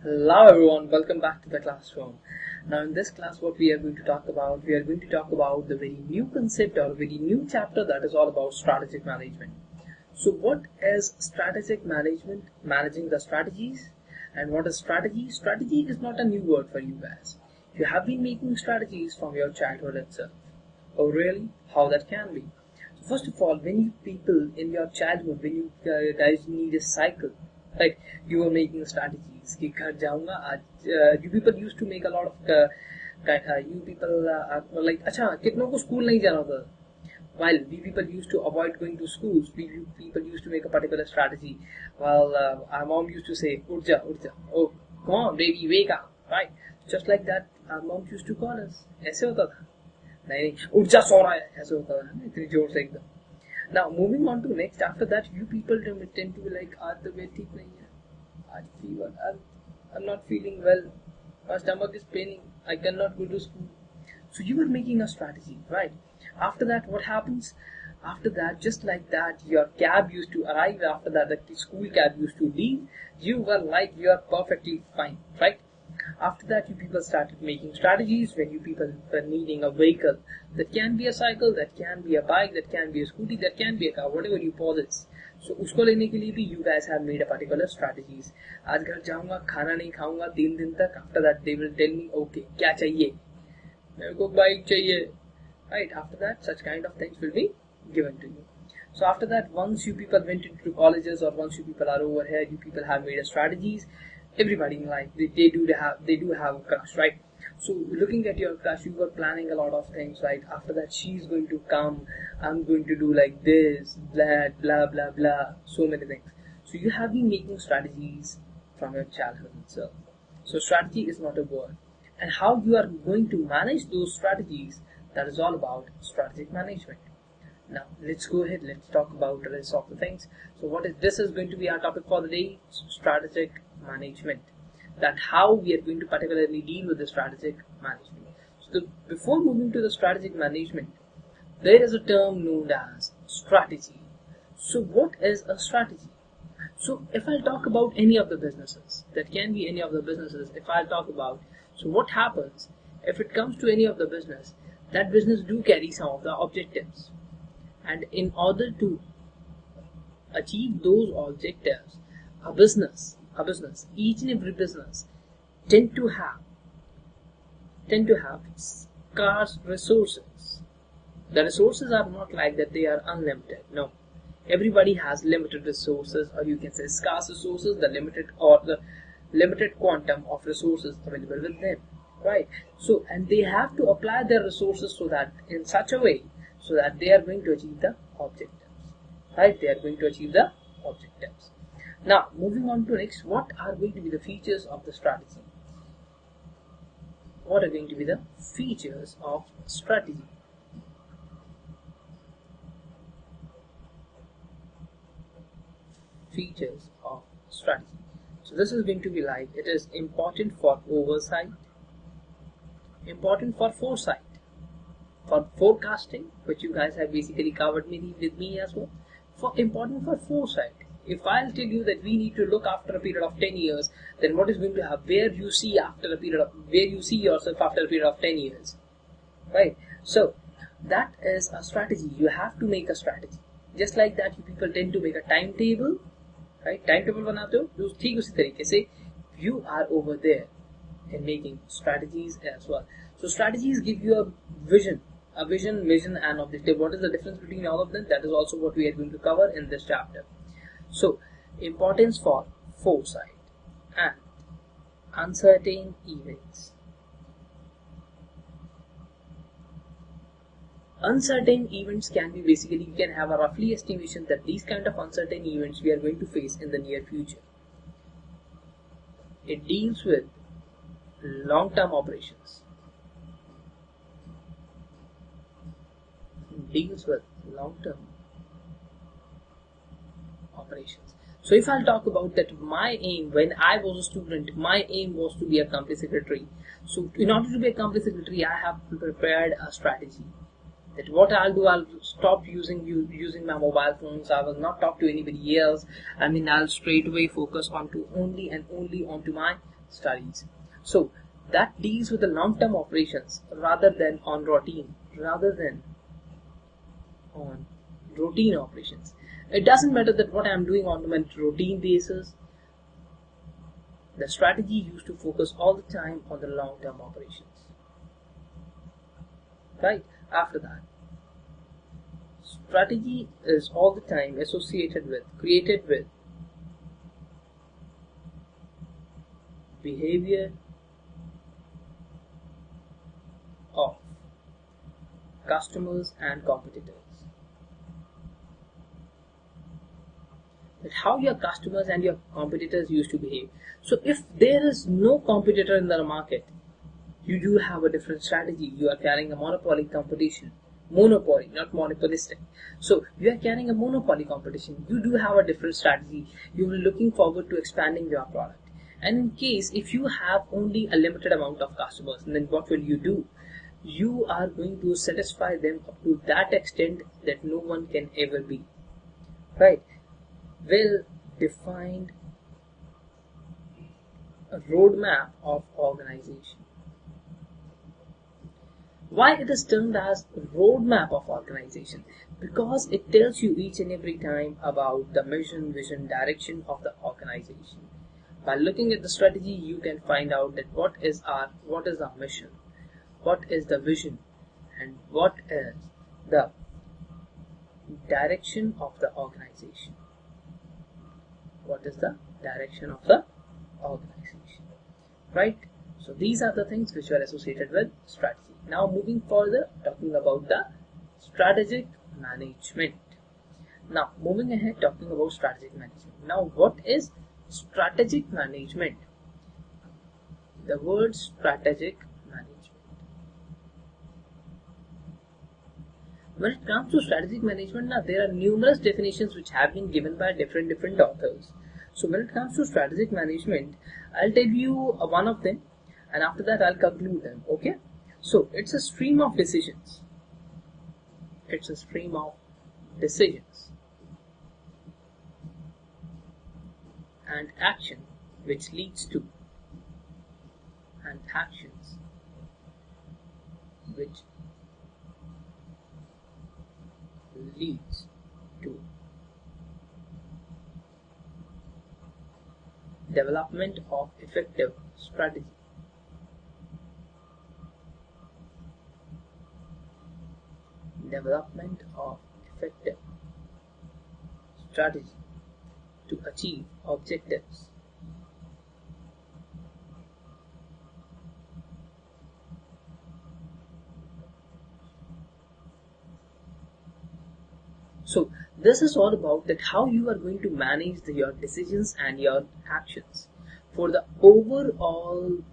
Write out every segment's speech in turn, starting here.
Hello everyone, welcome back to the classroom. Now in this class what we are going to talk about, the very new concept or very new chapter that is all about strategic management. So what is strategic management? Managing the strategies. And what is strategy? Strategy is not a new word for you guys. You have been making strategies from your childhood itself. Oh really? How that can be? So first of all, when you people in your childhood, when you guys need a cycle, right? You were making strategies. कि घर जाऊंगा आज. You people used to make a lot of you people were like अच्छा कितनों को school नहीं जाना होता. While we people used to avoid going to schools, we people used to make a particular strategy. Well, our mom used to say, "Urja, urja, oh, come on, baby, wake up!" Right? Just like that, our mom used to call us. ऐसे होता था. नहीं, urja सो रहा है. ऐसे होता था ना इतनी जोर से एकदम. Now moving on to next. After that, you people tend to be like, "आज तबीयत ठीक नहीं है. आज fever. I'm not feeling well. My stomach is paining. I cannot go to school." So you were making a strategy, right? After that, what happens? After that, just like that, your cab used to arrive. After that, the school cab used to leave. You were like, you are perfectly fine, right? After that, you people started making strategies when you people were needing a vehicle. That can be a cycle, that can be a bike, that can be a scooty, that can be a car, whatever you possess. So उसको लेने के लिए भी you guys have made a particular strategies. आज घर जाऊंगा, खाना नहीं खाऊंगा 3 दिन तक. After that, they will tell me, okay, क्या चाहिए? मेरे को बाइक चाहिए. Right, after that, such kind of things will be given to you. So after that, once you people went into colleges or once you people are over here, you people have made a strategies. Everybody in life, they do have a crush, right? So looking at your crush, you were planning a lot of things, right? After that, she's going to come, I'm going to do like this, blah, blah, blah, blah, so many things. So you have been making strategies from your childhood itself. So strategy is not a word. And how you are going to manage those strategies, that is all about strategic management. Now let's go ahead, let's talk about the rest of the things. So this is going to be our topic for the day, strategic management. That how we are going to particularly deal with the strategic management. So before moving to the strategic management, there is a term known as strategy. So what is a strategy? So if I'll talk about any of the businesses, that can be any of the businesses, if I'll talk about, so what happens if it comes to any of the business, that business do carry some of the objectives, and in order to achieve those objectives, a business, each and every business tend to have scarce resources. The resources are not like that they are unlimited. No, everybody has limited resources, or you can say scarce resources, the limited quantum of resources available with them. Right, so and they have to apply their resources so that in such a way so that they are going to achieve the objectives. Right, they are going to achieve the objectives. Now moving on to next, what are going to be the features of the strategy? What are going to be the features of strategy? Features of strategy. So this is going to be like, it is important for oversight, important for foresight, for forecasting, which you guys have basically covered with me as well. Important for foresight. If I'll tell you that we need to look after a period of 10 years, then what is going to happen? Where you see yourself after a period of 10 years, right? So that is a strategy. You have to make a strategy. Just like that, you people tend to make a timetable, right? Timetable बनाते हो, ठीक उसी तरीके से you are over there in making strategies as well. So strategies give you a vision, mission, and objective. What is the difference between all of them? That is also what we are going to cover in this chapter. So importance for foresight and uncertain events. Uncertain events can be basically, you can have a roughly estimation that these kind of uncertain events we are going to face in the near future. It deals with long-term operations. So if I'll talk about that, my aim when I was a student, my aim was to be a company secretary. So in order to be a company secretary, I have prepared a strategy. That what I'll do, I'll stop using my mobile phones. I will not talk to anybody else. I'll straight away focus onto only onto my studies. So that deals with the long-term operations rather than on routine operations. It doesn't matter that what I'm doing on a routine basis. The strategy used to focus all the time on the long-term operations. Right? After that, strategy is all the time created with behavior of customers and competitors. That how your customers and your competitors used to behave. So if there is no competitor in the market, you do have a different strategy. You are carrying a monopoly competition. Monopoly, not monopolistic. So you are carrying a monopoly competition. You do have a different strategy. You are looking forward to expanding your product. And in case if you have only a limited amount of customers, then what will you do? You are going to satisfy them up to that extent that no one can ever be. Right? Well defined a roadmap of organization. Why it is termed as roadmap of organization? Because it tells you each and every time about the mission, vision, direction of the organization. By looking at the strategy, you can find out that what is our mission, what is the vision, and what is the direction of the organization. What is the direction of the organization? Right? So these are the things which are associated with strategy. Now moving further, talking about the strategic management. Now moving ahead, talking about strategic management. Now what is strategic management? The word strategic management. When it comes to strategic management, now there are numerous definitions which have been given by different authors. So when it comes to strategic management, I'll tell you one of them, and after that I'll conclude them. Okay? So it's a stream of decisions. It's a stream of decisions and action which leads to, and actions which leads to development of effective strategy. Development of effective strategy to achieve objectives. So this is all about that how you are going to manage your decisions and your actions for the overall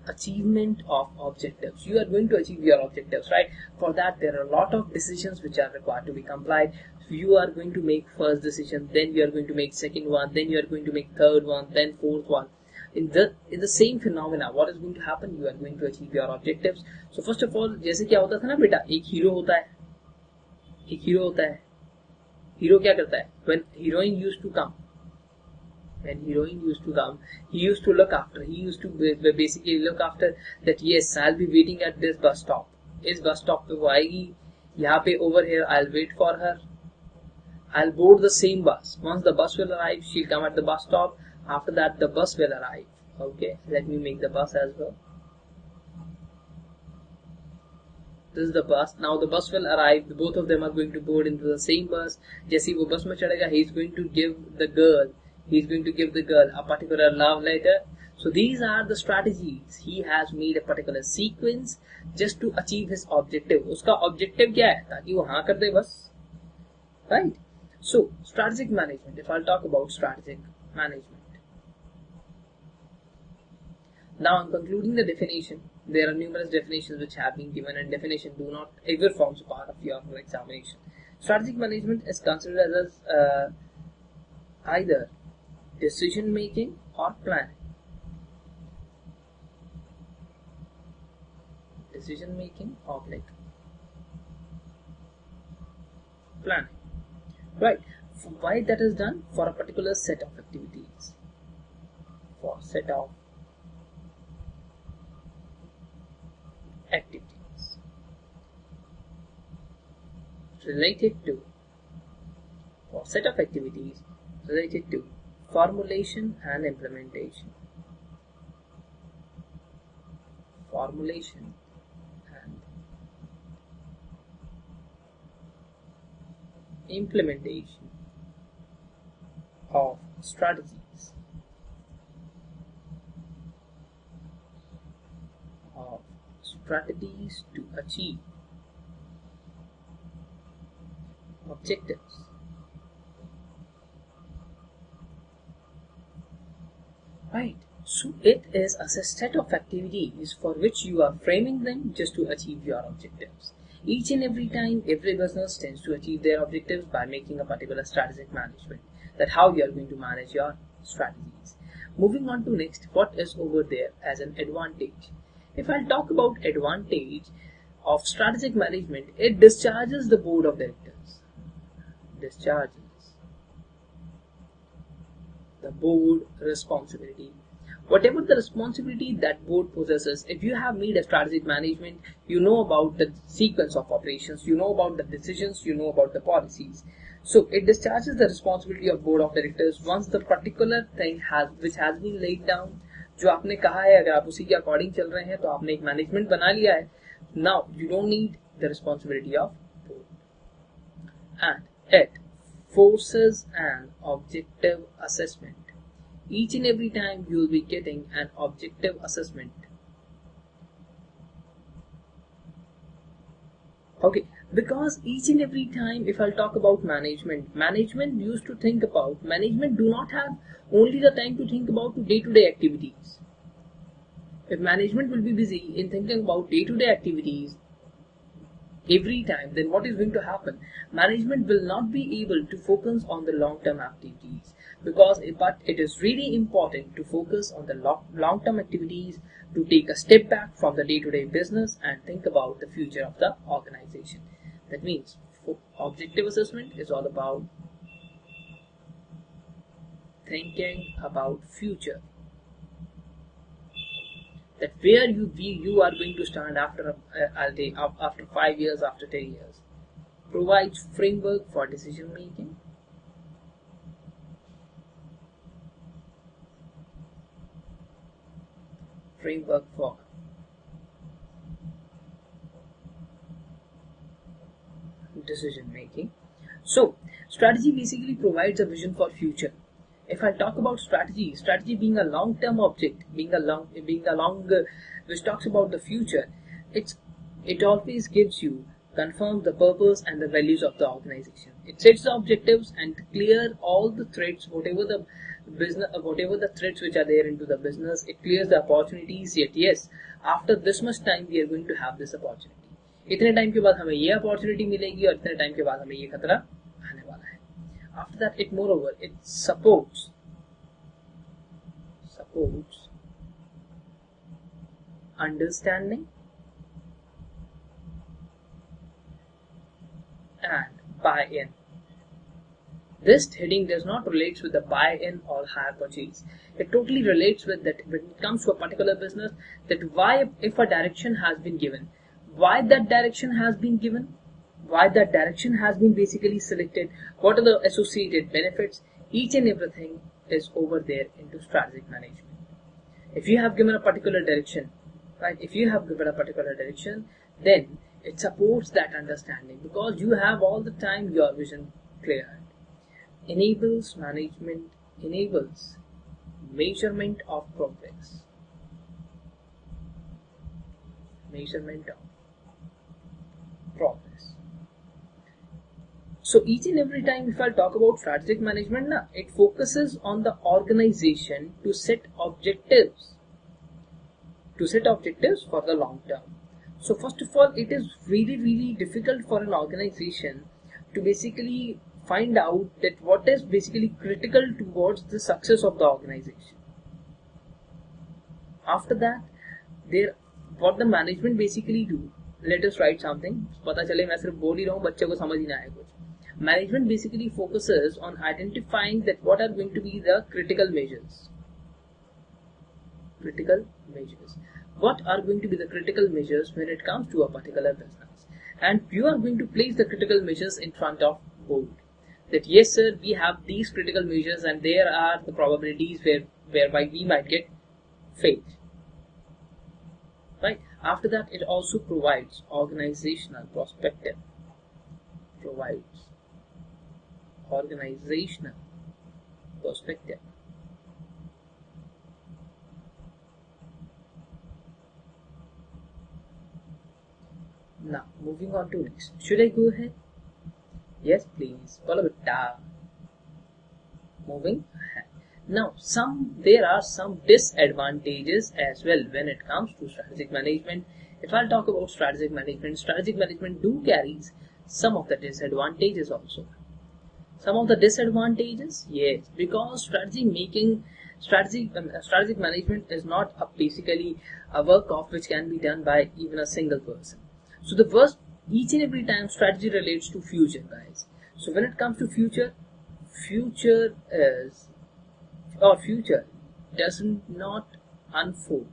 achievement of objectives. You are going to achieve your objectives, right? For that there are a lot of decisions which are required to be complied. You are going to make first decision, then you are going to make second one, then you are going to make third one, then fourth one. In the same phenomena, what is going to happen? You are going to achieve your objectives. So first of all, जैसे क्या होता था ना बेटा, एक hero होता है. Hero क्या करता है? When heroine used to come, he used to look after. He used to basically look after that. Yes, I'll be waiting at this bus stop. इस bus stop पे वो आएगी. यहाँ पे over here, I'll wait for her. I'll board the same bus. Once the bus will arrive, she'll come at the bus stop. After that, the bus will arrive. Okay, let me make the bus as well. This is the bus. Now the bus will arrive. Both of them are going to board into the same bus. जैसे वो बस में चढ़ेगा, he's going to give the girl a particular love letter. So these are the strategies. He has made a particular sequence just to achieve his objective. उसका objective क्या है? ताकि वो हाँ कर दे बस. Right? So strategic management. If I'll talk about strategic management. Now I'm concluding the definition. There are numerous definitions which have been given, and definition do not ever forms a part of your examination. Strategic management is considered as either decision making or planning. Decision making or planning. Right. Why that is done? For a particular set of activities. For set of activities related to, or set of activities related to formulation and implementation. Formulation and implementation of strategies to achieve objectives. Right. So it is a set of activities for which you are framing them just to achieve your objectives. Each and every time, every business tends to achieve their objectives by making a particular strategic management. That how you are going to manage your strategies. Moving on to next, what is over there as an advantage? If I talk about advantage of strategic management, it discharges the board of directors. Discharges the board responsibility. Whatever the responsibility that board possesses, if you have made a strategic management, you know about the sequence of operations, you know about the decisions, you know about the policies. So it discharges the responsibility of board of directors once the particular thing which has been laid down. जो आपने कहा है, अगर आप उसी के according चल रहे हैं तो आपने एक मैनेजमेंट बना लिया है. Now you don't need the responsibility of board, and it forces an objective assessment. Each and every time you will be getting an objective assessment. Okay, because each and every time, if I'll talk about management used to think about, management do not have only the time to think about day-to-day activities. If management will be busy in thinking about day-to-day activities every time, then what is going to happen? Management will not be able to focus on the long-term activities, but it is really important to focus on the long-term activities, to take a step back from the day-to-day business and think about the future of the organization. That means objective assessment is all about thinking about future. That where you are going to stand after 5 years, after 10 years. Provides framework for decision making. Framework for decision making. So strategy basically provides a vision for future. If I talk about strategy being a long-term object, which talks about the future, it always gives you, confirms the purpose and the values of the organization. It sets the objectives and clear all the threats, whatever the threats which are there into the business. It clears the opportunities. Yet yes, after this much time we are going to have this opportunity. इतने time के बाद हमें ये opportunity मिलेगी और इतने time के बाद हमें ये खतरा आने वाला है. After that, it supports understanding and buy-in. This heading does not relate with the buy-in or hire purchase. It totally relates with that when it comes to a particular business, that why, if a direction has been given, why that direction has been given, why that direction has been basically selected, what are the associated benefits, each and everything is over there into strategic management. If you have given a particular direction, right, then it supports that understanding because you have all the time your vision clear. Enables measurement of progress. So each and every time if I talk about strategic management, it focuses on the organization to set objectives for the long term. So first of all, it is really difficult for an organization to basically find out that what is basically critical towards the success of the organization. After that, what the management basically do, let us write something. पता चले मैं सिर्फ बोल ही रहा हूँ, बच्चे को समझ ही ना आए कुछ. Management basically focuses on identifying that what are going to be the critical measures. critical measures. What are going to be the critical measures when it comes to a particular business? And you are going to place the critical measures in front of board. That yes sir, we have these critical measures and there are the probabilities whereby we might get failed. Right? After that, it also provides organizational perspective. Provides organizational perspective. Now, moving on to next. Should I go ahead? Yes, please. Follow it down. Moving ahead. Now, there are some disadvantages as well when it comes to strategic management. If I'll talk about strategic management do carries some of the disadvantages also. Some of the disadvantages, yes, because strategic management is not basically a work of which can be done by even a single person. So the first, each and every time strategy relates to future, guys. So when it comes to future does not unfold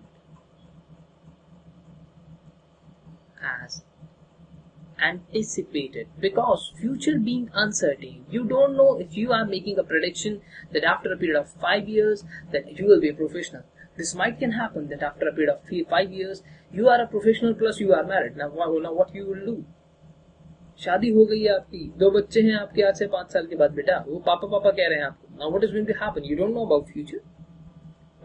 as anticipated, because future being uncertain, you don't know. If you are making a prediction that after a period of 5 years that you will be a professional, this might can happen that after a period of 5 years you are a professional plus you are married. Now what you will do? शादी हो गई है आपकी, 2 बच्चे हैं आपके आज से 5 साल के बाद, बेटा वो पापा पापा कह रहे हैं आपको. Now what is going to happen? You don't know about future,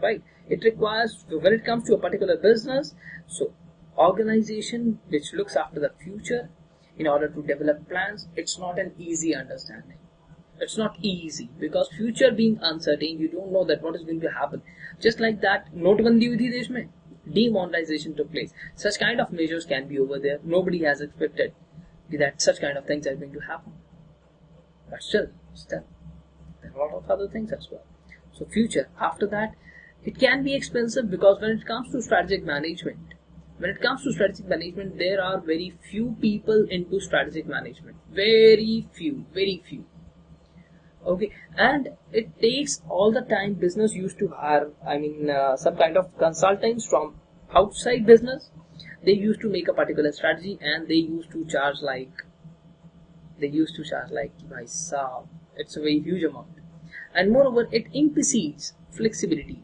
right? It requires, when it comes to a particular business, so organization which looks after the future in order to develop plans, it's not an easy understanding. It's not easy because future being uncertain, you don't know that what is going to happen. Just like that, notbandi हुई थी देश में, demonetization took place. Such kind of measures can be over there. Nobody has expected that such kind of things are going to happen. But still, there are a lot of other things as well. So future, after that, it can be expensive because when it comes to strategic management, there are very few people into strategic management. Very few. Okay, and it takes all the time. Business used to hire, some kind of consultants from outside business. They used to make a particular strategy and they used to charge like it's a very huge amount. And moreover, it impedes flexibility.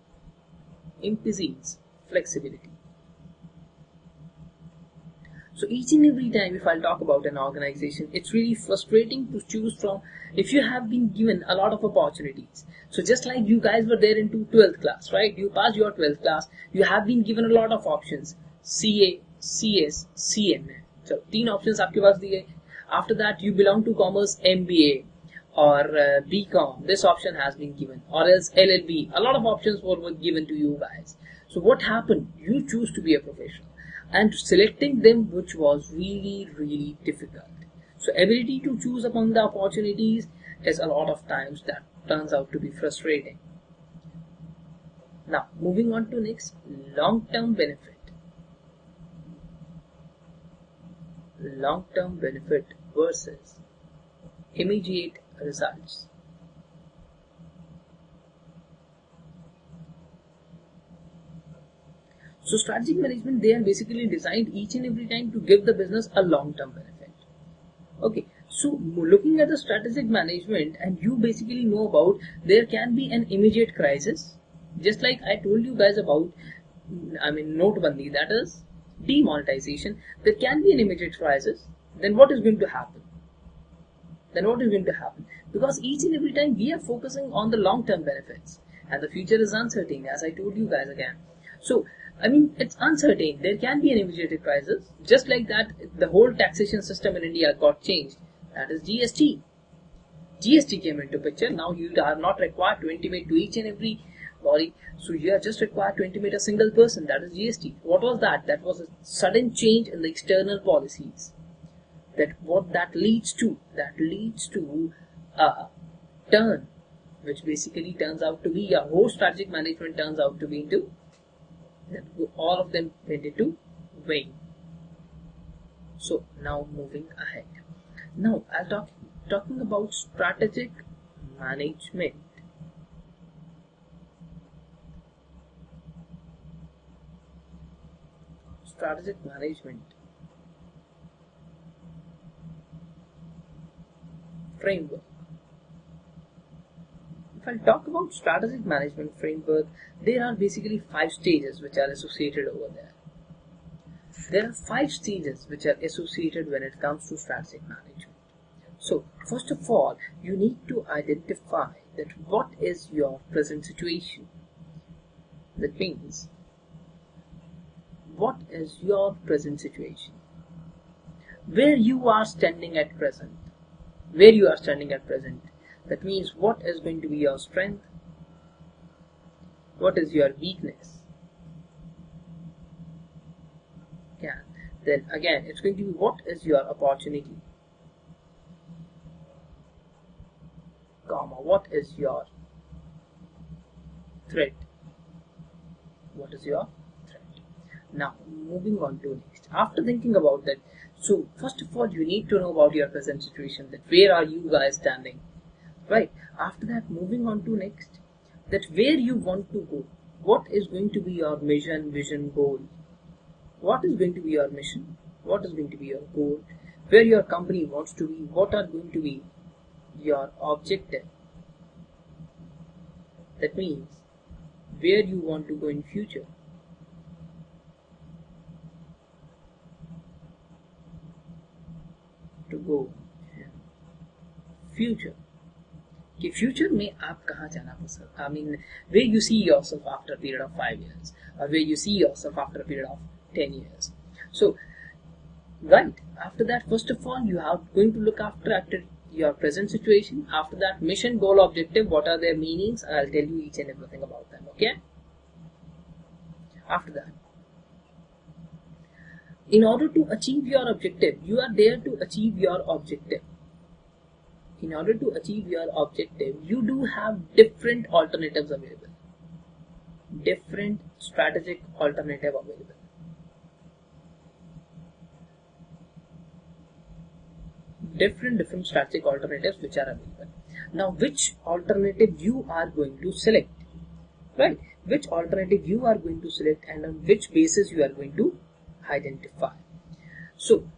So each and every time, if I'll talk about an organization, it's really frustrating to choose from if you have been given a lot of opportunities. So just like you guys were there into 12th class, right? You passed your 12th class, you have been given a lot of options. CA, CS, CMA. So 3 options आपके पास दिए. After that, you belong to commerce, MBA or BCom. This option has been given, or else LLB. A lot of options were given to you guys. So what happened? You choose to be a professional, and selecting them, which was really difficult. So ability to choose upon the opportunities is a lot of times that turns out to be frustrating. Now moving on to next, long-term benefit. Long-term benefit versus immediate results. So strategic management, they are basically designed each and every time to give the business a long-term benefit. Okay, so looking at the strategic management, and you basically know about, there can be an immediate crisis, just like I told you guys about, notebandi, that is demonetization. There can be an immediate crisis. Then what is going to happen? Because each and every time we are focusing on the long-term benefits, and the future is uncertain, as I told you guys again. So it's uncertain. There can be an immediate crisis. Just like that, the whole taxation system in India got changed. That is GST. GST came into picture. Now you are not required to intimate to each and every body. So you are just required to intimate a single person. That is GST. What was that? That was a sudden change in the external policies. That leads to a turn, which basically turns out to be a whole strategic management turns out to be into. All of them went into vain. So now moving ahead. Now I'll talking about strategic management. strategic management framework. If I talk about strategic management framework, there are basically 5 stages which are associated over there. There are 5 stages which are associated when it comes to strategic management. So, first of all, you need to identify that what is your present situation. That means, what is your present situation? Where you are standing at present. Where you are standing at present. That means, what is going to be your strength? What is your weakness? Yeah. Then again, it's going to be what is your opportunity, comma, what is your threat? What is your threat? Now, moving on to next. After thinking about that, so first of all, you need to know about your present situation, that where are you guys standing, right? After that, moving on to next, that where you want to go, what is going to be your mission, vision, goal? What is going to be your mission? What is going to be your goal? Where your company wants to be? What are going to be your objective? That means where you want to go in future. To go future. कि future में आप कहाँ जाना पसंद, I mean where you see yourself after a period of 5 years or where you see yourself after a period of 10 years. So right after that, first of all, you are going to look after your present situation. After that, mission, goal, objective, what are their meanings? I'll tell you each and everything about them. Okay. After that, in order to achieve your objective, you are there to achieve your objective. In order to achieve your objective, you do have different alternatives available. Different strategic alternative available. Different strategic alternatives which are available. Now, which alternative you are going to select? Right? Which alternative you are going to select and on which basis you are going to identify. So,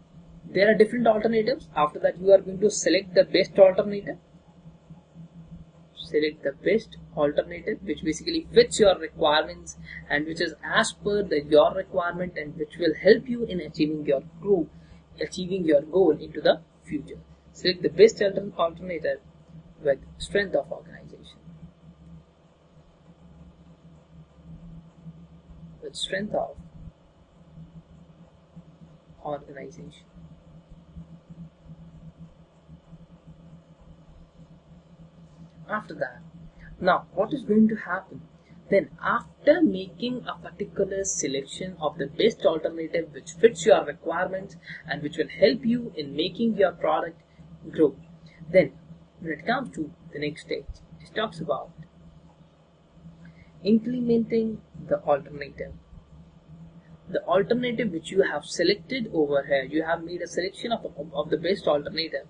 there are different alternatives. After that, you are going to select the best alternative. Select the best alternative which basically fits your requirements and which is as per your requirement and which will help you in achieving your goal into the future. Select the best alternative with strength of organization. With strength of organization. After that, now what is going to happen? Then after making a particular selection of the best alternative which fits your requirements and which will help you in making your product grow, then when it comes to the next stage, it talks about implementing the alternative. The alternative which you have selected over here, you have made a selection of the best alternative,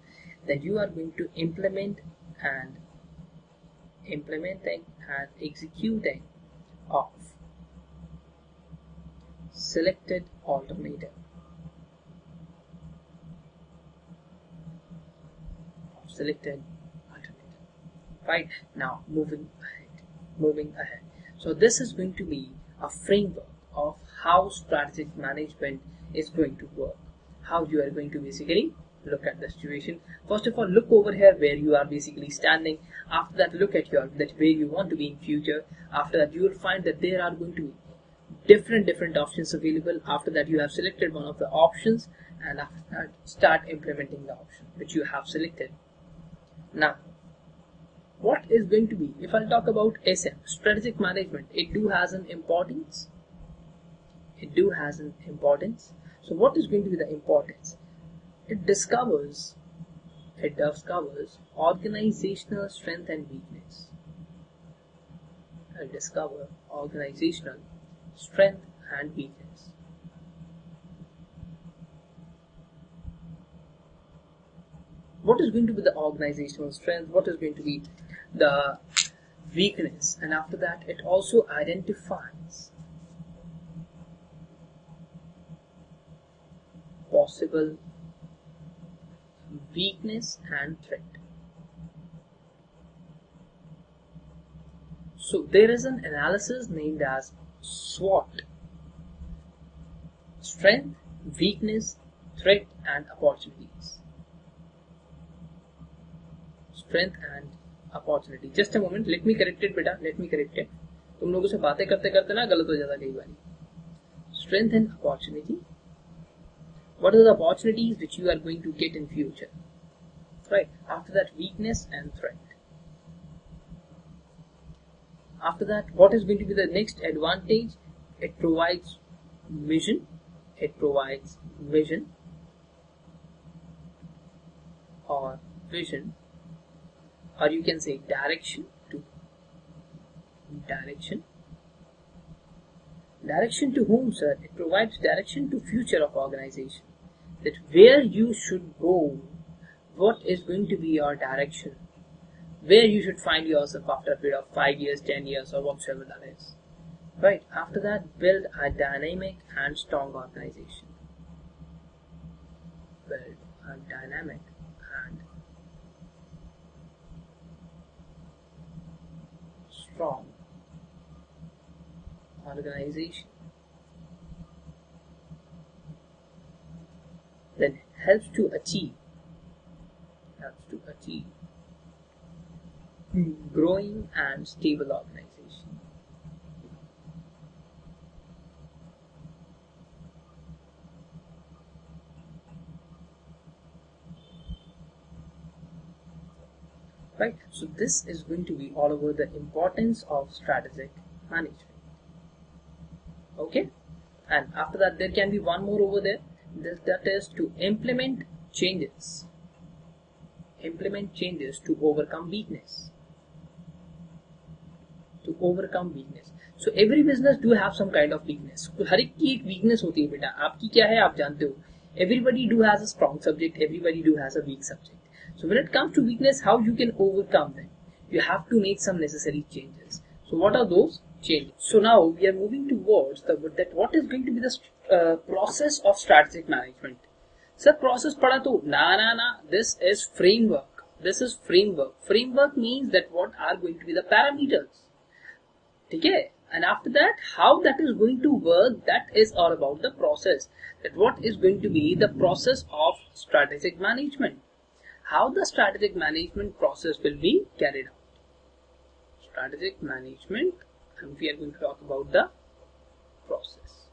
then you are going to implementing and executing of selected alternative. Right, now moving ahead. So this is going to be a framework of how strategic management is going to work, how you are going to basically look at the situation. First of all, look over here where you are basically standing. After that, look at where you want to be in future. After that, you will find that there are going to be different options available. After that, you have selected one of the options, and after that, start implementing the option which you have selected. Now, what is going to be, if I talk about SM, strategic management, it do has an importance. So what is going to be the importance? It discovers organizational strength and weakness. Discover organizational strength and weakness. What is going to be the organizational strength? What is going to be the weakness? And after that, it also identifies possible weakness and threat. So there is an analysis named as SWOT: strength, weakness, threat and opportunities. Strength and opportunity. Just a moment, let me correct it beta, let me correct it. तुम लोगों से बातें करते करते ना गलत हो जाता कई बार. Strength and opportunity. What are the opportunities which you are going to get in future? Right. After that, weakness and threat. After that, what is going to be the next advantage? It provides vision. It provides vision or vision, or you can say direction to direction. Direction to whom, sir? It provides direction to future of organization. That where you should go, what is going to be your direction, where you should find yourself after a period of 5 years, 10 years, or whatsoever that is. Right. After that, build a dynamic and strong organization. Build a dynamic and strong organization that helps to achieve growing and stable organization. Right. So this is going to be all over the importance of strategic management. Okay. And after that, there can be one more over there. That is to implement changes. Implement changes to overcome weakness. To overcome weakness. So every business do have some kind of weakness. तो हर एक की एक weakness होती है बेटा. आपकी क्या है आप जानते हो. Everybody do has a strong subject. Everybody do has a weak subject. So when it comes to weakness, how you can overcome them? You have to make some necessary changes. So what are those changes? So now we are moving towards what is going to be the process of strategic management. Sir, process पढ़ा तो ना. This is framework. This is framework. Framework means that what are going to be the parameters. Okay, and after that, how that is going to work, that is all about the process. That what is going to be the process of strategic management. How the strategic management process will be carried out. Strategic management, and we are going to talk about the process.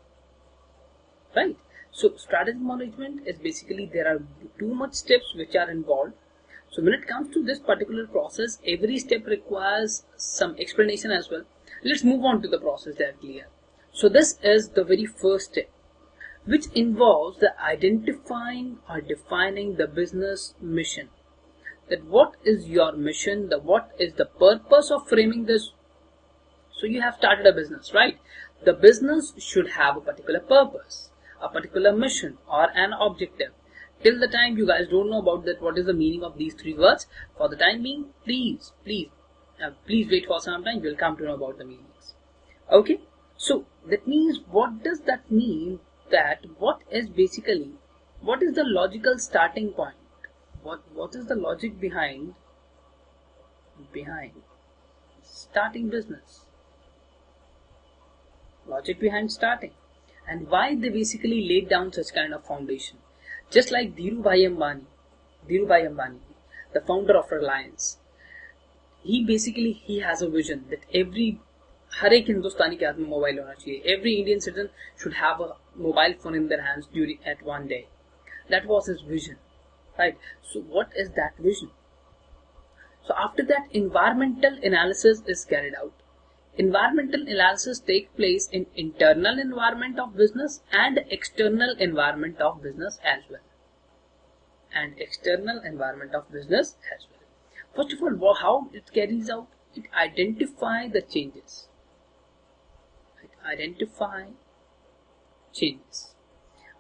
Right. So strategic management is basically there are too much steps which are involved. So when it comes to this particular process, every step requires some explanation as well. Let's move on to the process directly here. So this is the very first step, which involves the identifying or defining the business mission. That what is your mission, what is the purpose of framing this. So you have started a business, right? The business should have a particular purpose, a particular mission or an objective. Till the time you guys don't know about that, what is the meaning of these three words, for the time being, please wait for some time, you will come to know about the meanings. Okay, so that means, what does that mean? That what is the logical starting point? What is the logic behind starting business? Logic behind starting, and why they basically laid down such kind of foundation. Just like Dhirubhai Ambani, the founder of Reliance, he has a vision that हर एक हिंदुस्तानी के हाथ में mobile होना चाहिए. Every Indian citizen should have a mobile phone in their hands at one day. That was his vision, right? So what is that vision? So after that, environmental analysis is carried out. Environmental analysis takes place in internal environment of business and external environment of business as well. First of all, how it carries out? It identifies the changes.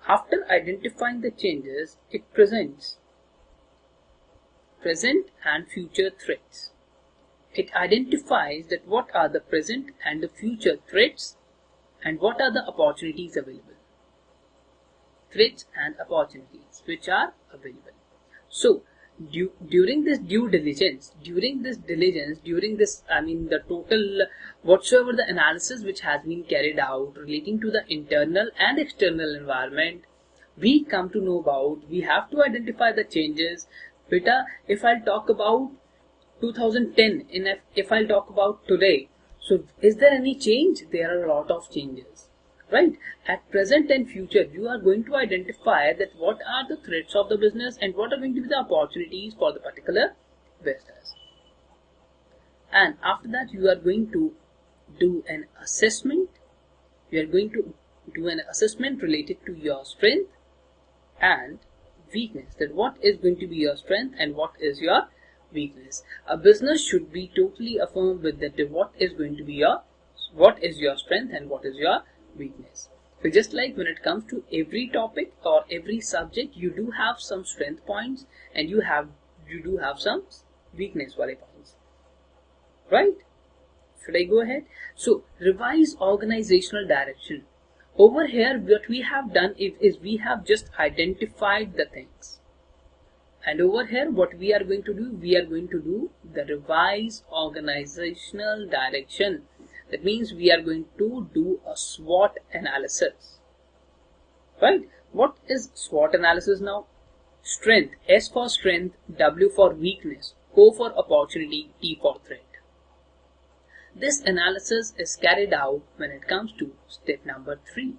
After identifying the changes, it presents present and future threats. It identifies that what are the present and the future threats and what are the opportunities available. threats and opportunities which are available. So during this the total whatsoever the analysis which has been carried out relating to the internal and external environment, we come to know about, we have to identify the changes. Beta, if I'll talk about 2010, if I'll talk about today, so is there any change? There are a lot of changes, right? At present and future, you are going to identify that what are the threats of the business and what are going to be the opportunities for the particular business. And after that, you are going to do an assessment. You are going to do an assessment related to your strength and weakness, that what is going to be your strength and what is your weakness. A business should be totally affirmed with that what is your strength and what is your weakness. So just like when it comes to every topic or every subject, you do have some strength points and you do have some weakness points, right? Should I go ahead? So revise organizational direction. Over here, what we have done is we have just identified the things. And over here, what we are going to do, we are going to do the revise organizational direction. That means we are going to do a SWOT analysis, right? What is SWOT analysis now? Strength, S for strength, W for weakness, O for opportunity, T for threat. This analysis is carried out when it comes to step number 3.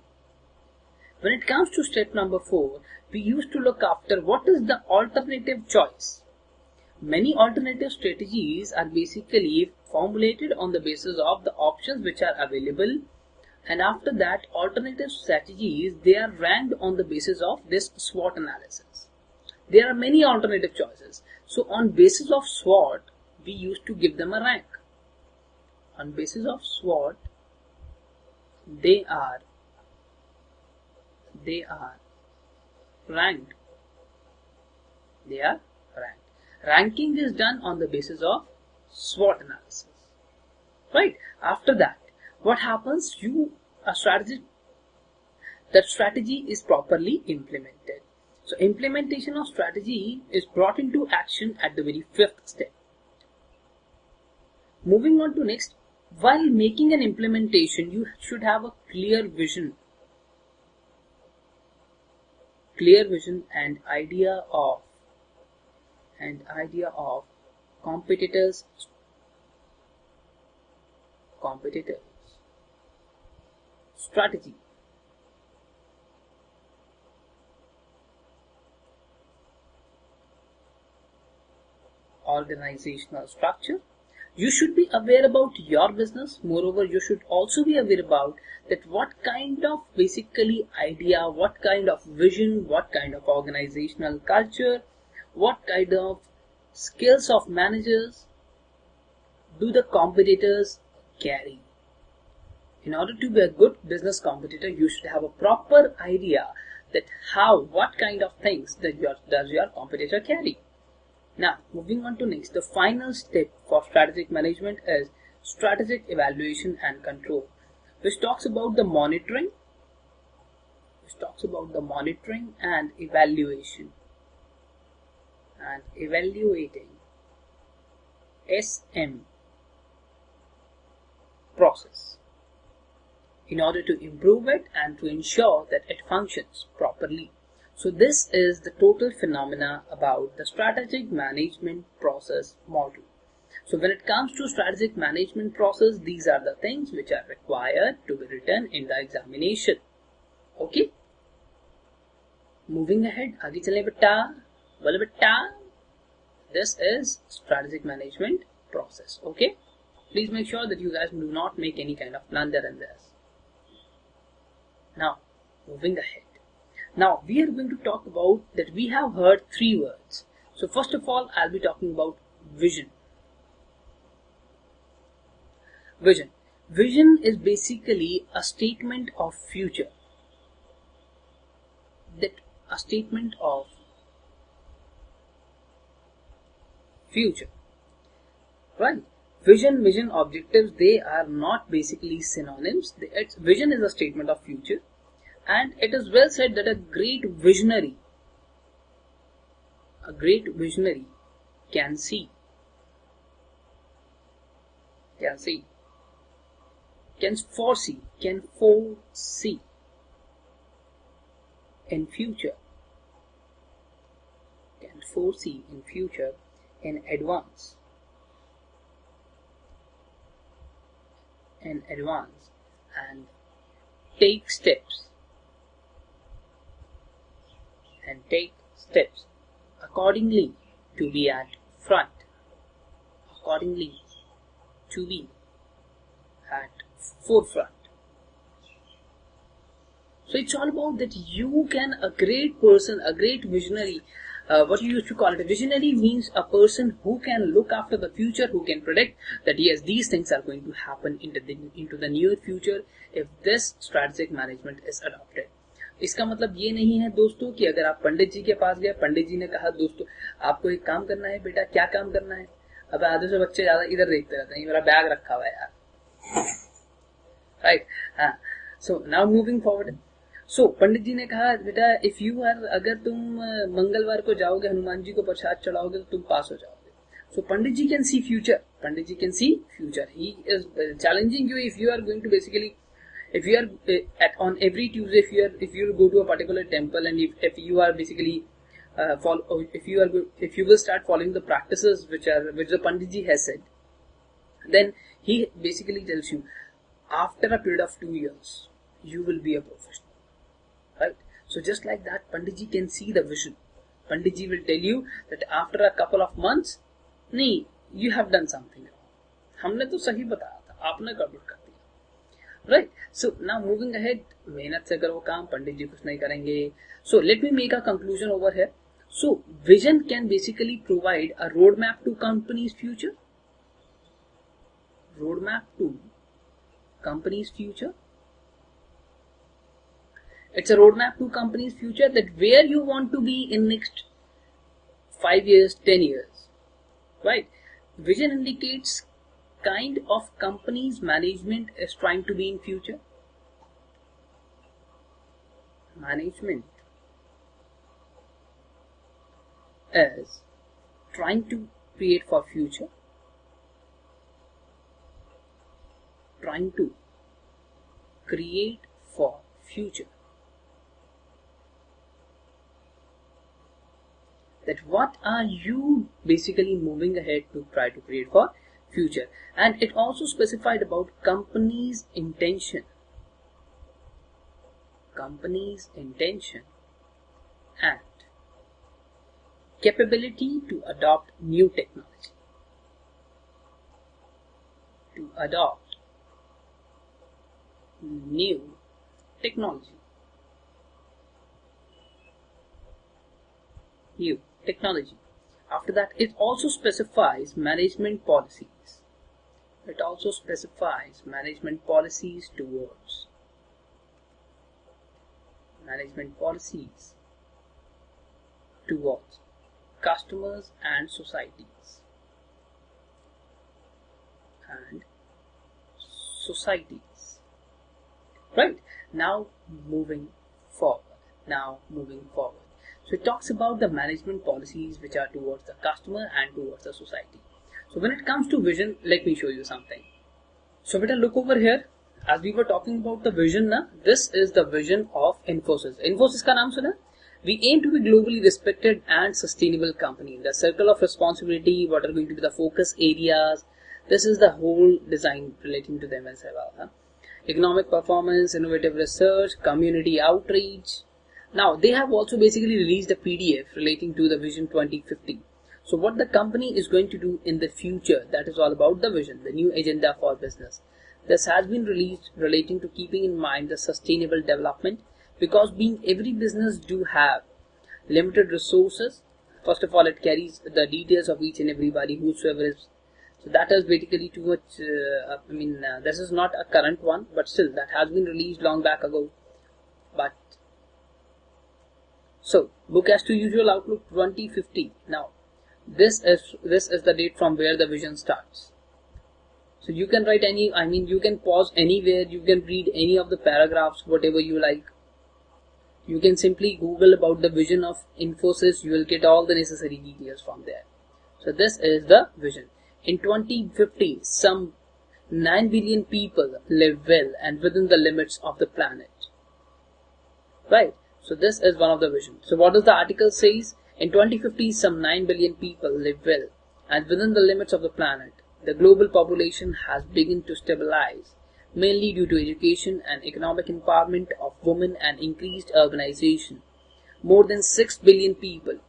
When it comes to step number 4, we used to look after what is the alternative choice. Many alternative strategies are basically formulated on the basis of the options which are available, and after that alternative strategies, they are ranked on the basis of this SWOT analysis. There are many alternative choices. So on basis of SWOT, we used to give them a rank. On basis of SWOT, they are ranked. They are ranked. Ranking is done on the basis of SWOT analysis, right? After that, what happens? That strategy is properly implemented. So implementation of strategy is brought into action at the very 5th step. Moving on to next, while making an implementation, you should have a clear vision and idea of competitors, strategy, organizational structure. You should be aware about your business. Moreover, you should also be aware about that what kind of basically idea, what kind of vision, what kind of organizational culture, what kind of skills of managers do the competitors carry. In order to be a good business competitor, you should have a proper idea that what kind of things does your competitor carry. Now, moving on to next, the final step for strategic management is strategic evaluation and control, which talks about the monitoring, and evaluation and evaluating SM process in order to improve it and to ensure that it functions properly. So this is the total phenomena about the strategic management process model. So when it comes to strategic management process, these are the things which are required to be written in the examination. Okay. Moving ahead, आगे चलें बेटा, बोले बेटा. This is strategic management process. Okay. Please make sure that you guys do not make any kind of blunder in this. Now, moving ahead. Now, we are going to talk about that we have heard 3 words. So, first of all, I'll be talking about vision. Vision. Vision is basically a statement of future. A statement of future. Right? Vision, mission, objectives, they are not basically synonyms. Vision is a statement of future. And it is well said that a great visionary can see, can foresee in future, in advance, and take steps, accordingly to be at front, forefront. So it's all about that you can, a great person, a great visionary, what you used to call it, a visionary means a person who can look after the future, who can predict that yes, these things are going to happen into the near future if this strategic management is adopted. इसका मतलब ये नहीं है दोस्तों कि अगर आप पंडित जी के पास गए, पंडित जी ने कहा दोस्तों आपको एक काम करना है, बेटा क्या काम करना है, अब आधे से बच्चे ज्यादा इधर देखते रहते हैं, ये मेरा बैग रखा हुआ है यार, right. So now moving forward. So Pandit ji ने कहा बेटा इफ यू आर, अगर तुम मंगलवार को जाओगे हनुमान जी को प्रसाद चढ़ाओगे तो तुम पास हो जाओगे. So Pandit ji can see future, he is challenging you if you are going to basically, if you are on every Tuesday, if you go to a particular temple, and if you are basically if you will start following the practices which the Panditji has said, then he basically tells you after a period of 2 years you will be a professional, right? So just like that, Panditji can see the vision. Panditji will tell you that after a couple of months, nahi, you have done something wrong, हमने तो सही बताया था, आपने गड़बड़ कर दिया, right. So now moving ahead, मेहनत से करो काम, पंडित जी कुछ नहीं करेंगे. So let me make a conclusion over here. So vision can basically provide a road map to companies future, it's a roadmap to company's future, that where you want to be in next 5 years, 10 years, right? Vision indicates kind of company's management is trying to be in future. Management is trying to create for future, that what are you basically moving ahead to try to create for future. And it also specified about company's intention and capability to adopt new technology, After that, it also specifies management policies. Towards customers and societies. Right? Now moving forward. So it talks about the management policies which are towards the customer and towards the society. So when it comes to vision, let me show you something. So better look over here. As we were talking about the vision, this is the vision of Infosys. Infosys का नाम सुना? We aim to be globally respected and sustainable company. The circle of responsibility, what are going to be the focus areas, this is the whole design relating to them as well. Economic performance, innovative research, community outreach. Now they have also basically released a PDF relating to the Vision 2050. So what the company is going to do in the future, that is all about the vision, the new agenda for business. This has been released relating to keeping in mind the sustainable development, because being every business do have limited resources. First of all, it carries the details of each and everybody whosoever is. So that is basically too much, this is not a current one, but still that has been released long back ago. But so book as to usual Outlook 2050. Now this is the date from where the vision starts. So you can write any, you can pause anywhere, you can read any of the paragraphs, whatever you like. You can simply Google about the vision of Infosys. You will get all the necessary details from there. So this is the vision. In 2050, some 9 billion people live well and within the limits of the planet. Right? So this is one of the visions. So what does the article says? In 2050, some 9 billion people live well and within the limits of the planet. The global population has begun to stabilize, mainly due to education and economic empowerment of women and increased urbanization. More than 6 billion people,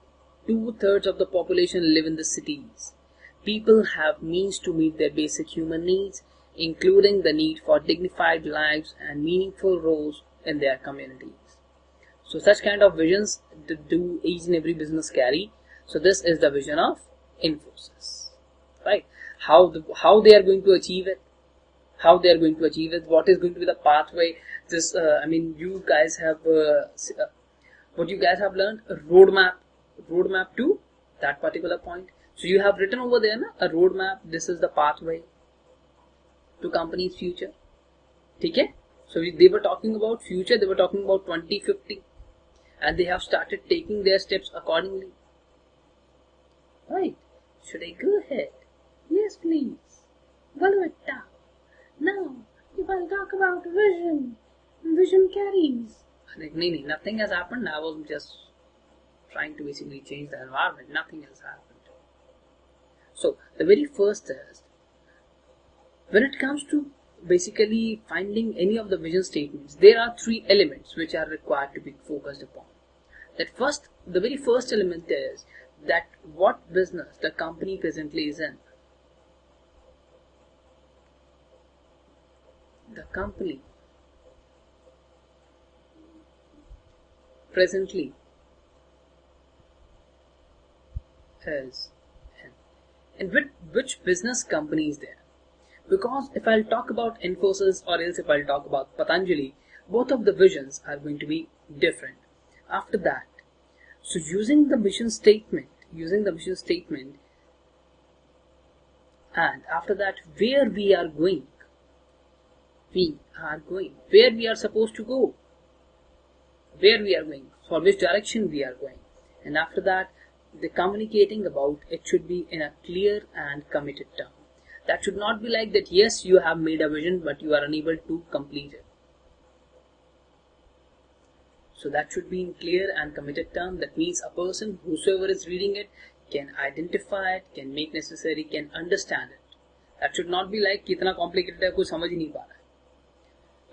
2/3 of the population, live in the cities. People have means to meet their basic human needs, including the need for dignified lives and meaningful roles in their communities. So such kind of visions do each and every business carry. So this is the vision of Infosys, right? How they are going to achieve it? How they are going to achieve it? What is going to be the pathway? This you guys have what you guys have learned, a roadmap to that particular point. So you have written over there a roadmap. This is the pathway to company's future. Okay? So they were talking about future. They were talking about 2050, and they have started taking their steps accordingly. Right? Should I go ahead? Yes, please. Valvetta. Now, if I talk about vision carries. Nothing has happened. I was just trying to basically change the environment. Nothing has happened. So, the very first is, when it comes to basically finding any of the vision statements, there are 3 elements which are required to be focused upon. The very first element is that what business the company presently is in. The company presently is in. And which business company is there? Because if I'll talk about Infosys or else if I'll talk about Patanjali, both of the visions are going to be different. After that, so using the mission statement, and after that, where we are going, where we are supposed to go, where we are going, for which direction we are going, and after that, the communicating about it should be in a clear and committed term. That should not be like that, yes, you have made a vision, but you are unable to complete it. So that should be in clear and committed term. That means a person, whosoever is reading it, can identify it, can make necessary, can understand it. That should not be like kitna complicated hai, koi samajh hi nahi pa raha hai.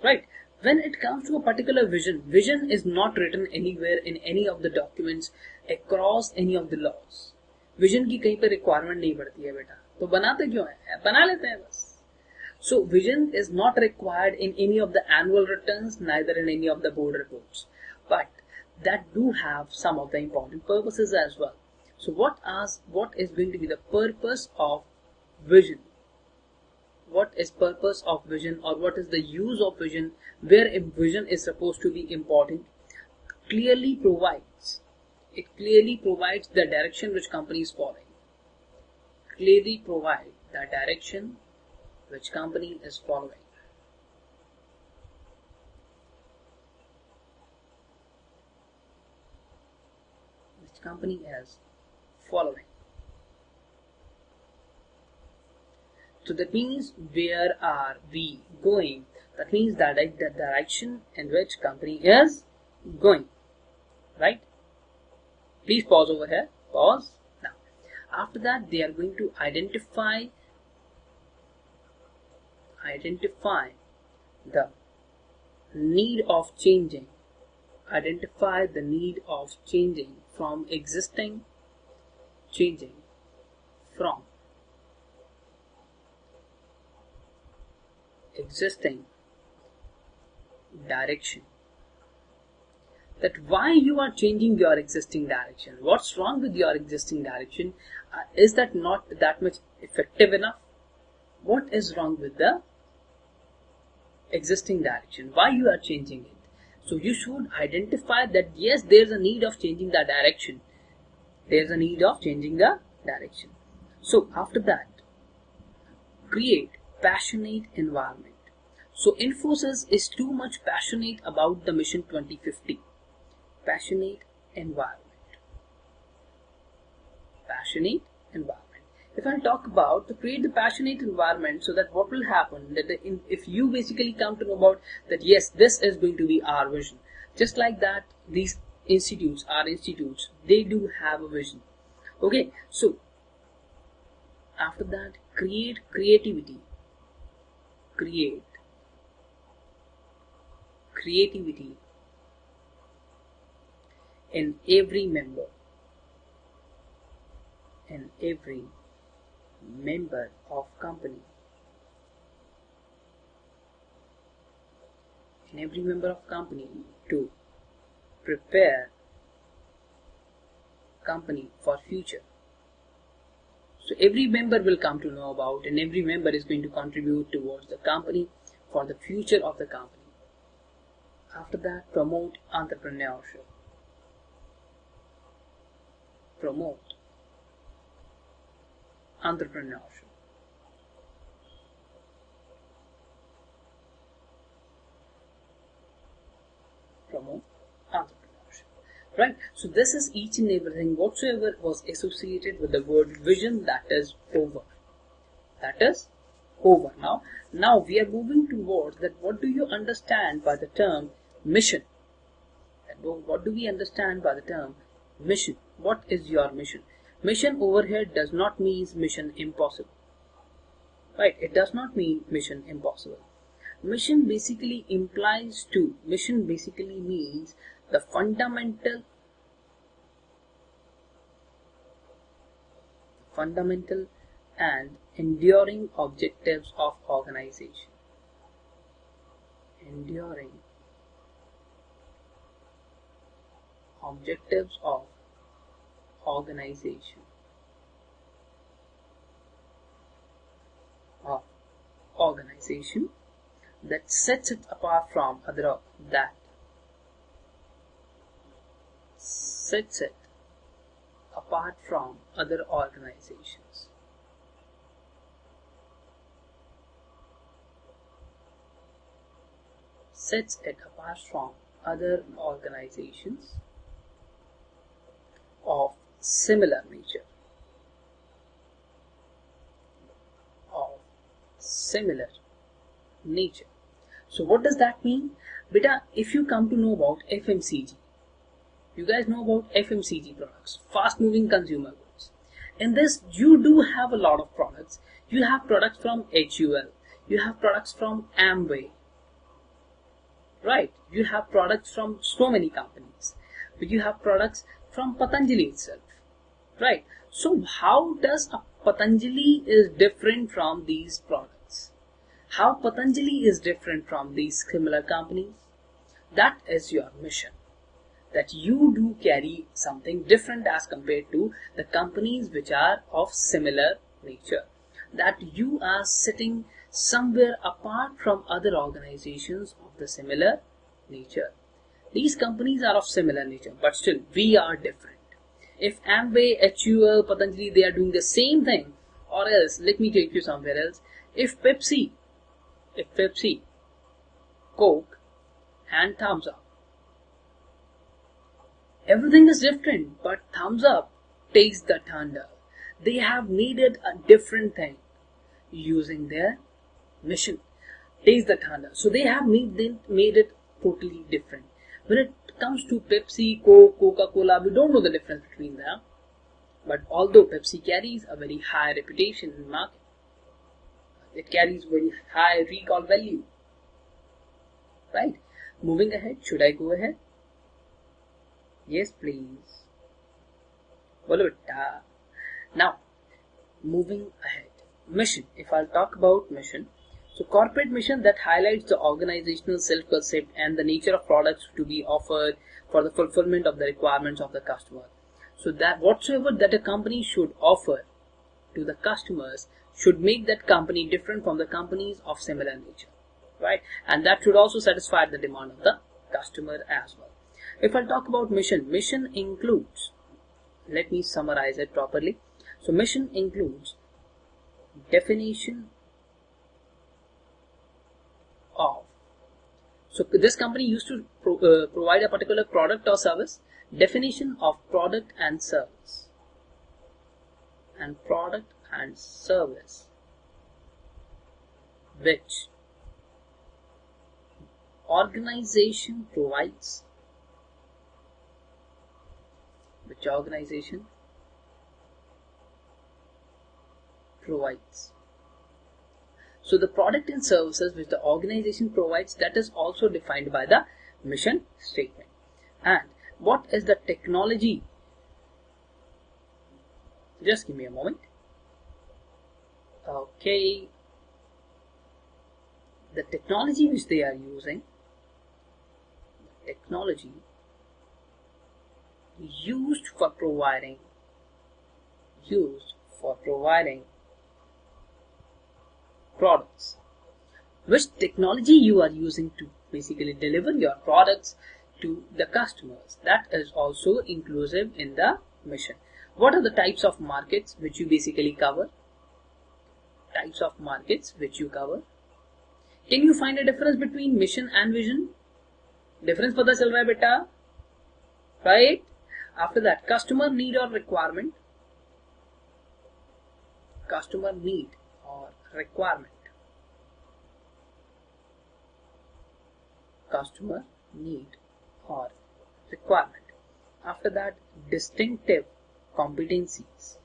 Right? When it comes to a particular vision is not written anywhere in any of the documents across any of the laws. Vision की कहीं पे requirement नहीं पड़ती है बेटा, तो बनाते क्यों है? बना लेते हैं बस. So vision is not required in any of the annual returns, neither in any of the board reports, but that do have some of the important purposes as well. So what is going to be the purpose of vision? What is purpose of vision, or what is the use of vision, where a vision is supposed to be important? It clearly provides the direction which company is following. Clearly provide the direction which company is following. Which company is following. So that means, where are we going? That means that the direction in which company is going. Right? Please pause over here. Pause. Now, after that, they are going to identify the need of changing. Identify the need of changing from existing direction. That why you are changing your existing direction. What's wrong with your existing direction? Is that not that much effective enough? What is wrong with the existing direction? Why you are changing it? So you should identify that yes, there's a need of changing the direction. So after that, create passionate environment. So Infosys is too much passionate about the mission 2050. passionate environment. Passionate environment. If I talk about to create the passionate environment, so that what will happen that if you basically come to know about that, yes, this is going to be our vision. Just like that, these institutes, our institutes, they do have a vision. Okay, so after that, create creativity. Create creativity in every member. In every member of company. In every member of company to prepare company for future. So every member will come to know about, and every member is going to contribute towards the company for the future of the company. After that, promote entrepreneurship. Promote entrepreneurship. Promote entrepreneurship. Right? So this is each and everything whatsoever was associated with the word vision, that is over. That is over. Now we are moving towards that. What do you understand by the term mission? What do we understand by the term mission? What is your mission? Mission over here does not mean mission impossible. Right? It does not mean mission impossible. Mission basically implies to, mission basically means the fundamental and enduring objectives of organization. Enduring objectives of organization. That sets it apart from other organizations. Sets it apart from other organizations of similar nature. So what does that mean? Beta, if you come to know about FMCG, you guys know about FMCG products, fast moving consumer goods. In this, you do have a lot of products. You have products from HUL, you have products from Amway, right? You have products from so many companies, but you have products from Patanjali itself, right? So how does a Patanjali is different from these products? How Patanjali is different from these similar companies? That is your mission. That you do carry something different as compared to the companies which are of similar nature. That you are sitting somewhere apart from other organizations of the similar nature. These companies are of similar nature, but still we are different. If Amway, HUL, Patanjali, they are doing the same thing, or else, let me take you somewhere else. If Pepsi, Coke, and Thumbs Up, everything is different, but Thumbs Up takes the thunder. They have needed a different thing using their mission. Takes the thunder. So they have made it totally different. When it comes to Pepsi, Coke, Coca-Cola, we don't know the difference between them. But although Pepsi carries a very high reputation in the market, it carries very high recall value. Right? Moving ahead, should I go ahead? Yes, please. Now, moving ahead. Mission. If I'll talk about mission, so corporate mission that highlights the organizational self-concept and the nature of products to be offered for the fulfillment of the requirements of the customer. So that whatsoever that a company should offer to the customers should make that company different from the companies of similar nature, right? And that should also satisfy the demand of the customer as well. If I talk about mission, mission includes, let me summarize it properly. So mission includes definition of So this company used to provide a particular product or service. Definition of product and service. And product and service which organization provides. Which organization provides. So the product and services which the organization provides, that is also defined by the mission statement. And what is the technology? Just give me a moment. Okay. The technology which they are using, technology used for providing products. Which technology you are using to basically deliver your products to the customers, that is also inclusive in the mission. What are the types of markets which you basically cover? Types of markets which you cover. Can you find a difference between mission and vision? Difference pata chal raha hai beta? Right? After that, customer need or requirement. Customer need or requirement. Customer need or requirement. After that, distinctive competencies.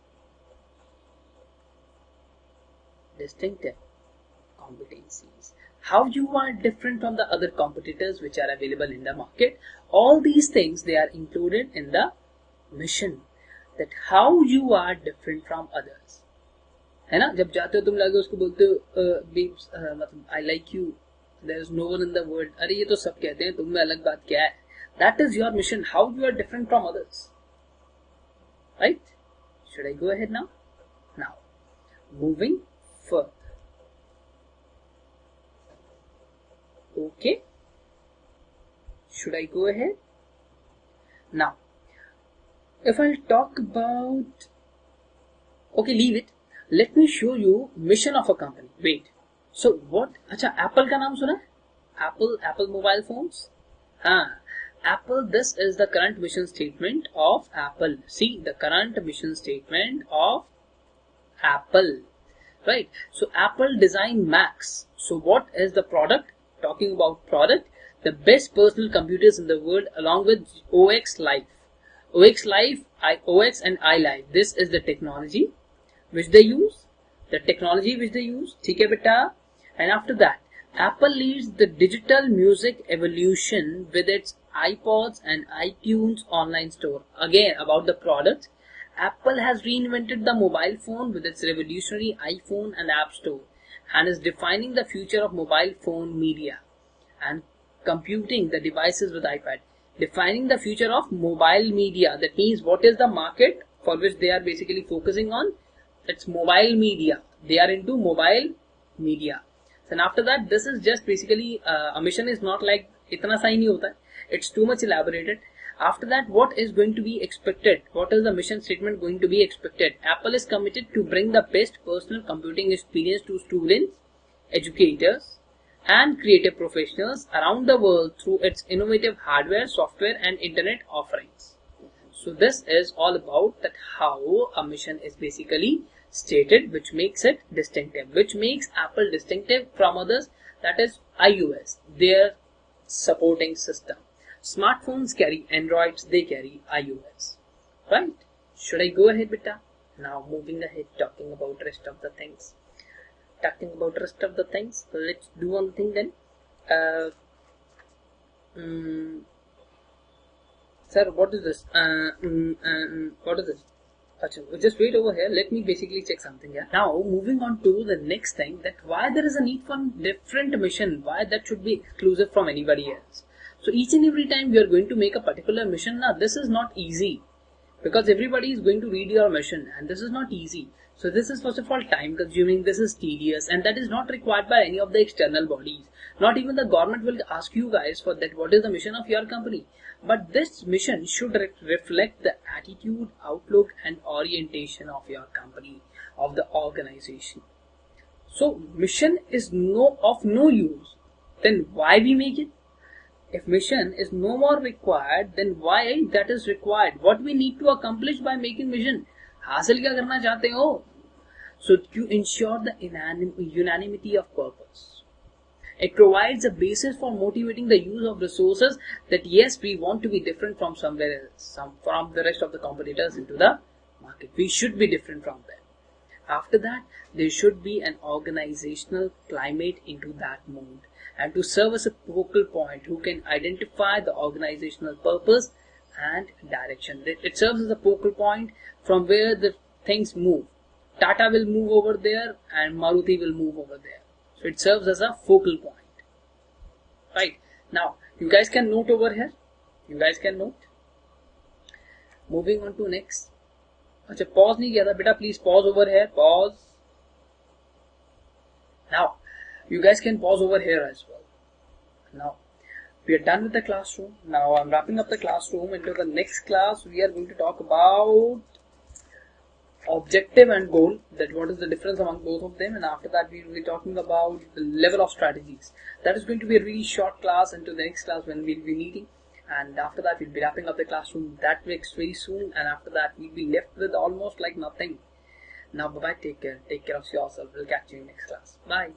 Distinctive competencies. How you are different from the other competitors which are available in the market. All these things, they are included in the mission. That how you are different from others. है ना, जब जाते हो तुम लगे उसको बोलते हो मतलब I like you, there is no one in the world, अरे ये तो सब कहते हैं, तुम में अलग बात क्या है? That is your mission, how you are different from others. Right? Should I go ahead now? Now, moving further. Okay. Should I go ahead? Now, if I'll talk about, okay, leave it. Let me show you mission of a company. Wait. So what? अच्छा, Apple का नाम सुना? Apple mobile phones? हाँ. Apple, this is the current mission statement of Apple. See, the current mission statement of Apple. Right? So Apple design Macs. So what is the product? Talking about product, the best personal computers in the world along with OX Life. OX Life, OX and iLife. This is the technology which they use. The technology which they use. ठीक है बेटा? And after that, Apple leads the digital music evolution with its iPods and iTunes online store. Again, about the product, Apple has reinvented the mobile phone with its revolutionary iPhone and App Store and is defining the future of mobile phone media and computing the devices with iPad. Defining the future of mobile media. That means what is the market for which they are basically focusing on? It's mobile media. They are into mobile media. And after that, this is just basically a mission is not like itna sa hi nahi hota hai. It's too much elaborated. After that, what is going to be expected? What is the mission statement going to be expected? Apple is committed to bring the best personal computing experience to students, educators, and creative professionals around the world through its innovative hardware, software, and internet offerings. So this is all about that how a mission is basically stated, which makes it distinctive, which makes Apple distinctive from others. That is iOS, their supporting system. Smartphones carry Androids, they carry iOS. Right? Should I go ahead, beta? Now moving ahead, talking about rest of the things. Let's do one thing then. Sir, what is this? What is this? Achha, just wait over here. Let me basically check something here. Now, moving on to the next thing, that why there is a need for different mission, why that should be exclusive from anybody else. So each and every time you are going to make a particular mission, now this is not easy because everybody is going to read your mission and this is not easy. So this is first of all time consuming, this is tedious, and that is not required by any of the external bodies. Not even the government will ask you guys for that what is the mission of your company. But this mission should reflect the attitude, outlook and orientation of your company, of the organization. So mission is of no use. Then why we make it? If mission is no more required, then why that is required? What we need to accomplish by making mission? हासिल क्या करना चाहते हो? So to ensure the unanimity of purpose. It provides a basis for motivating the use of resources that yes, we want to be different from somewhere else, from the rest of the competitors into the market. We should be different from them. After that, there should be an organizational climate into that mode, and to serve as a focal point who can identify the organizational purpose and direction. It serves as a focal point from where the things move. Tata will move over there and Maruti will move over there. So it serves as a focal point. Right. Now, you guys can note over here. You guys can note. Moving on to next. अच्छा pause नहीं किया था बेटा, please pause over here. Pause. Now, you guys can pause over here as well. Now, we are done with the classroom. Now, I'm wrapping up the classroom. Into the next class, we are going to talk about objective and goal, that what is the difference among both of them, and after that we will be talking about the level of strategies. That is going to be a really short class. Into the next class when we'll be meeting, and after that we'll be wrapping up the classroom that week very soon, and after that we'll be left with almost like nothing. Now bye bye, take care of yourself. We'll catch you in next class. Bye.